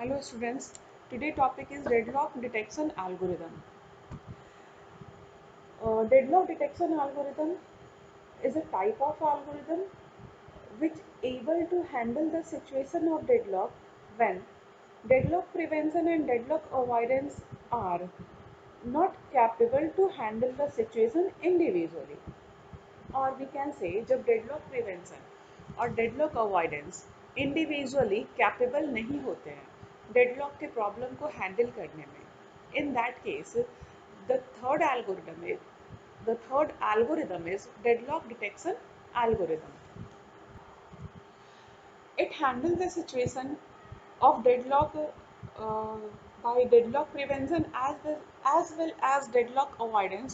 Hello students, today topic is deadlock detection algorithm. Deadlock detection algorithm is a type of algorithm which able to handle the situation of deadlock when deadlock prevention and deadlock avoidance are not capable to handle the situation individually. और we can say जब deadlock prevention और deadlock avoidance individually capable नहीं होते हैं deadlock के problem को handle करने में in that case the third algorithm is deadlock detection algorithm. It handles the situation of deadlock by deadlock prevention as well as deadlock avoidance,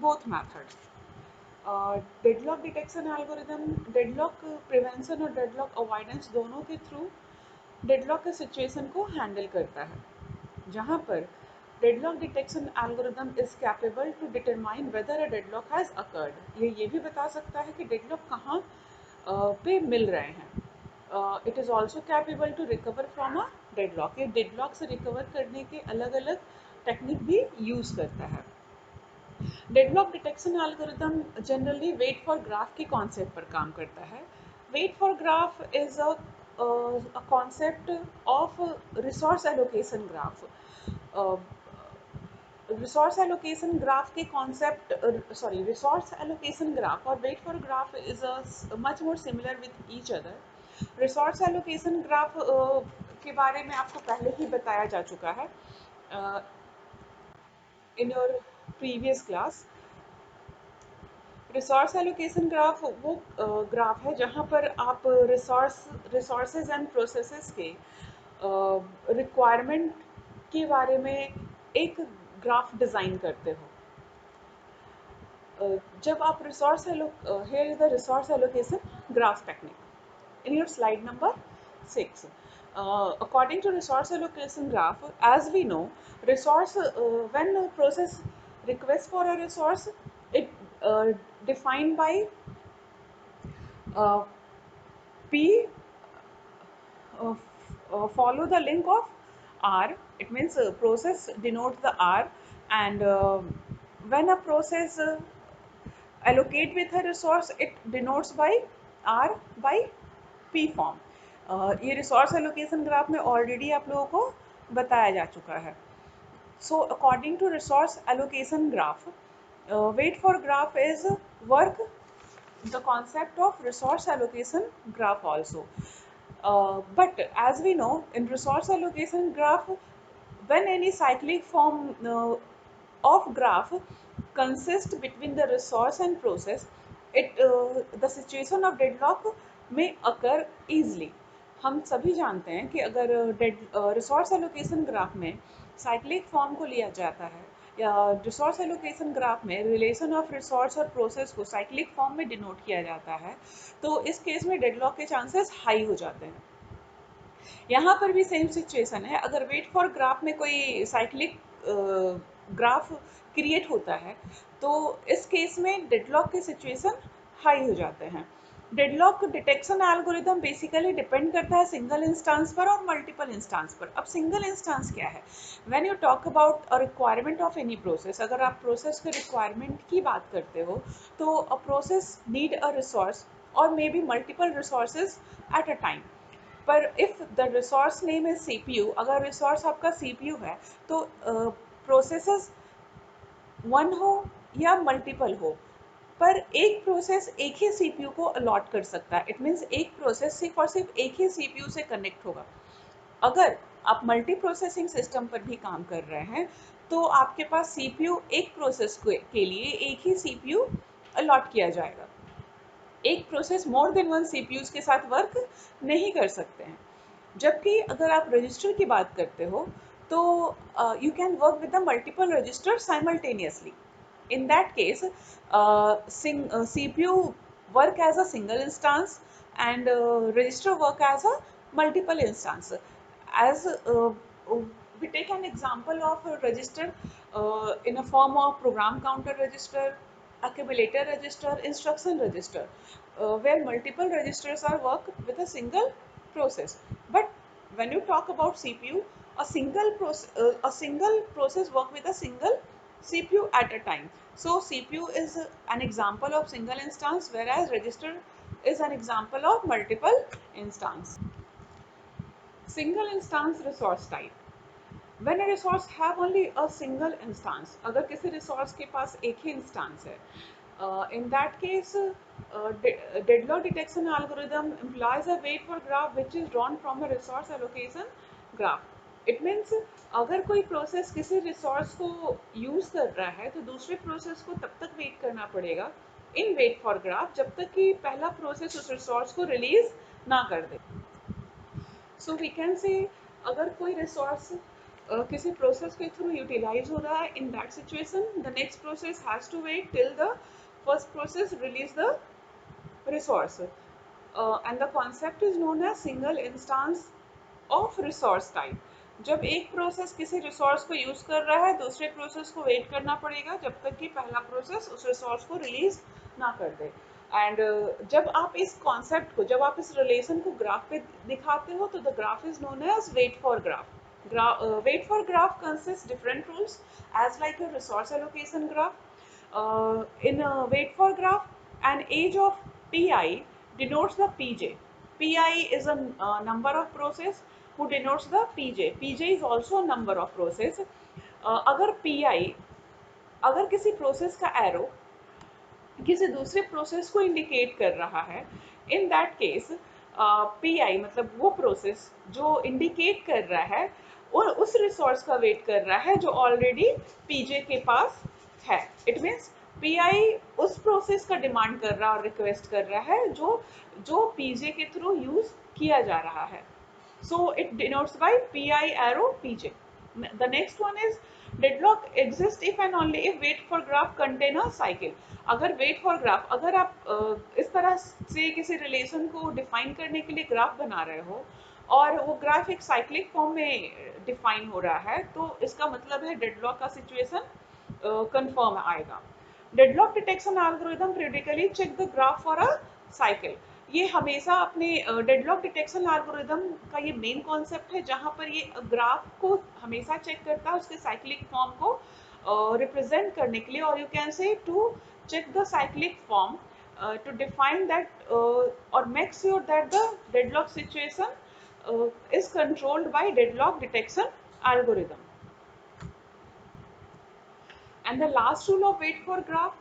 both methods. Deadlock detection algorithm deadlock prevention और deadlock avoidance दोनों के through deadlock के situation को handle करता है, जहाँ पर deadlock detection algorithm is capable to determine whether a deadlock has occurred. ये भी बता सकता है कि डेडलॉक कहाँ पे मिल रहे हैं. It is also capable to recover from a deadlock. ये डेडलॉक से रिकवर करने के अलग अलग टेक्निक भी यूज़ करता है. Deadlock detection algorithm generally wait for graph के कॉन्सेप्ट पर काम करता है. Wait for graph is a concept of resource allocation graph. Resource allocation graph के कॉन्सेप्ट रिसोर्स एलोकेशन ग्राफ और wait for graph is much more similar with each other. Resource allocation graph के बारे में आपको पहले ही बताया जा चुका है in your previous class. Resource allocation graph वो ग्राफ है जहाँ पर आप रिसोर्सेज एंड प्रोसेसेस के रिक्वायरमेंट के बारे में एक ग्राफ डिज़ाइन करते हो. जब आप here is the resource allocation graph technique in your slide number 6. According to resource allocation graph, as we know, when a process requests for a resource, it defined by uh, P follow the link of R. It means process denotes the R, and when a process allocate with a resource, it denotes by R by P form. ये resource allocation graph में already आप लोगों को बताया जा चुका है. So according to resource allocation graph, wait for graph is work the concept of resource allocation graph also. But as we know, in resource allocation graph, when any cyclic form of graph consists between the resource and process, the situation of deadlock may occur easily. हम सभी जानते हैं कि अगर resource allocation graph में cyclic form को लिया जाता है या रिसोर्स एलोकेशन ग्राफ में रिलेशन ऑफ रिसोर्स और प्रोसेस को साइक्लिक फॉर्म में डिनोट किया जाता है, तो इस केस में डेडलॉक के चांसेस हाई हो जाते हैं. यहाँ पर भी सेम सिचुएशन है. अगर वेट फॉर ग्राफ में कोई साइक्लिक ग्राफ क्रिएट होता है तो इस केस में डेडलॉक के सिचुएशन हाई हो जाते हैं. Deadlock detection algorithm basically depend करता है सिंगल इंस्टांस पर और मल्टीपल इंस्टांस पर. अब सिंगल इंस्टांस क्या है? When you talk about a requirement of any process, अगर आप प्रोसेस के रिक्वायरमेंट की बात करते हो तो a process need a resource और may be multiple resources at a time. पर if the resource name is CPU, अगर रिसोर्स आपका CPU है तो प्रोसेसेस वन हो या मल्टीपल हो, पर एक प्रोसेस एक ही CPU को अलॉट कर सकता है. इट मीन्स एक प्रोसेस सिर्फ और सिर्फ एक ही CPU से कनेक्ट होगा. अगर आप मल्टी प्रोसेसिंग सिस्टम पर भी काम कर रहे हैं तो आपके पास CPU एक प्रोसेस के लिए एक ही CPU अलॉट किया जाएगा. एक process more than one CPUs के साथ वर्क नहीं कर सकते हैं. जबकि अगर आप रजिस्टर की बात करते हो तो you can work with the multiple register simultaneously. In that case, CPU work as a single instance and register work as a multiple instance. As we take an example of a register in a form of program counter register, accumulator register, instruction register, where multiple registers are work with a single process. But when you talk about CPU, a single process work with a single CPU at a time. So CPU is an example of single instance, whereas register is an example of multiple instance. Single instance resource type. When a resource have only a single instance, अगर किसी resource के पास एक ही instance है, in that case, deadlock detection algorithm implies a wait for graph which is drawn from a resource allocation graph. It means अगर कोई process किसी resource को use कर रहा है तो दूसरे प्रोसेस को तब तक वेट करना पड़ेगा इन वेट फॉर ग्राफ जब तक कि पहला प्रोसेस उस रिसोर्स को रिलीज ना कर दे. सो वी कैन से अगर कोई रिसोर्स किसी प्रोसेस के थ्रू यूटिलाइज हो रहा है, in that situation the next process has to wait till the first process release the resource, and the concept is known as single instance of resource type. जब एक process किसी resource को use कर रहा है, दूसरे प्रोसेस को wait करना पड़ेगा जब तक कि पहला प्रोसेस उस रिसोर्स को रिलीज ना कर दे. एंड जब आप इस कॉन्सेप्ट को, जब आप इस रिलेशन को ग्राफ पे दिखाते हो तो the graph is known as wait for graph. Wait for graph consists different rules as like a resource allocation graph. In a wait for graph, an age of pi denotes the pj. Pi is a number of process who denotes the pj. Pj is also a number of process. अगर pi, अगर किसी process का arrow किसी दूसरे process को indicate कर रहा है, in that case P I मतलब वो प्रोसेस जो इंडिकेट कर रहा है और उस रिसोर्स का वेट कर रहा है जो ऑलरेडी पीजे के पास है. इट मीन्स पी आई उस प्रोसेस का डिमांड कर रहा है और रिक्वेस्ट कर रहा है जो जो पीजे के थ्रू यूज किया जा रहा है. So it denotes by pi arrow pj. The next one is deadlock exists if and only if wait for graph contain a cycle. अगर wait for graph, अगर आप इस तरह से किसी रिलेशन को डिफाइन करने के लिए ग्राफ बना रहे हो और वो ग्राफ एक साइक्लिक फॉर्म में डिफाइन हो रहा है, तो इसका मतलब है डेडलॉक का सिचुएशन कंफर्म आएगा. Deadlock detection algorithm periodically check the graph for a cycle. ये हमेशा अपने डेडलॉक डिटेक्शन एल्गोरिथम का ये मेन कॉन्सेप्ट है, जहाँ पर ये ग्राफ को हमेशा चेक करता है उसके साइक्लिक फॉर्म को रिप्रेजेंट करने के लिए, और you can say to check the cyclic form to define that or make sure that the deadlock situation is controlled by deadlock detection algorithm. And the last rule of wait for graph,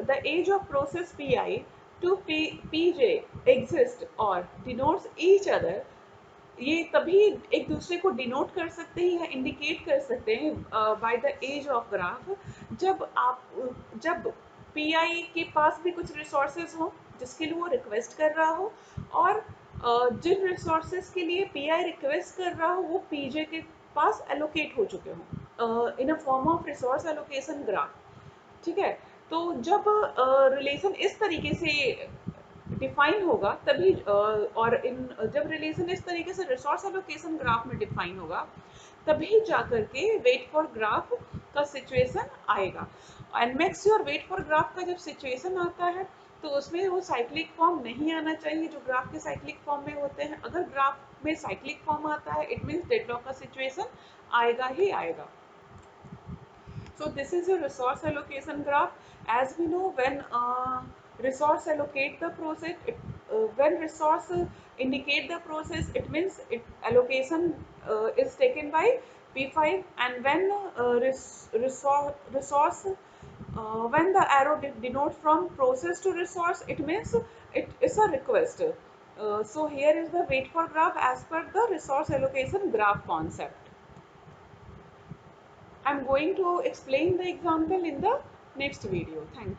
the age of process pi to pj exist or denotes each other. ये तभी एक दूसरे को denote कर सकते हैं या indicate कर सकते हैं by the edge of graph, जब पी आई के पास भी कुछ रिसोर्सेज हो जिसके लिए वो रिक्वेस्ट कर रहा हो, और जिन रिसोर्सेज के लिए पी आई रिक्वेस्ट कर रहा हो वो पी जे के पास एलोकेट हो चुके हों in a form of resource allocation graph. ठीक है, तो जब रिलेशन इस तरीके से डिफाइन होगा तभी और इन जब रिलेशन इस तरीके से रिसोर्स एलोकेशन ग्राफ में डिफाइन होगा तभी जाकर के वेट फॉर ग्राफ का सिचुएशन आएगा. And make sure wait for graph का जब सिचुएशन आता है तो उसमें वो साइक्लिक फॉर्म नहीं आना चाहिए जो ग्राफ के साइक्लिक फॉर्म में होते हैं. अगर ग्राफ में साइक्लिक फॉर्म आता है इट मीन्स डेडलॉक का सिचुएशन आएगा ही आएगा. So this is a resource allocation graph. As we know, when resource allocate the process, when resource indicate the process, it means allocation is taken by P5, and when resource when the arrow denotes from process to resource, it means it is a request. So here is the wait for graph as per the resource allocation graph concept. I'm going to explain the example in the next video. Thank you.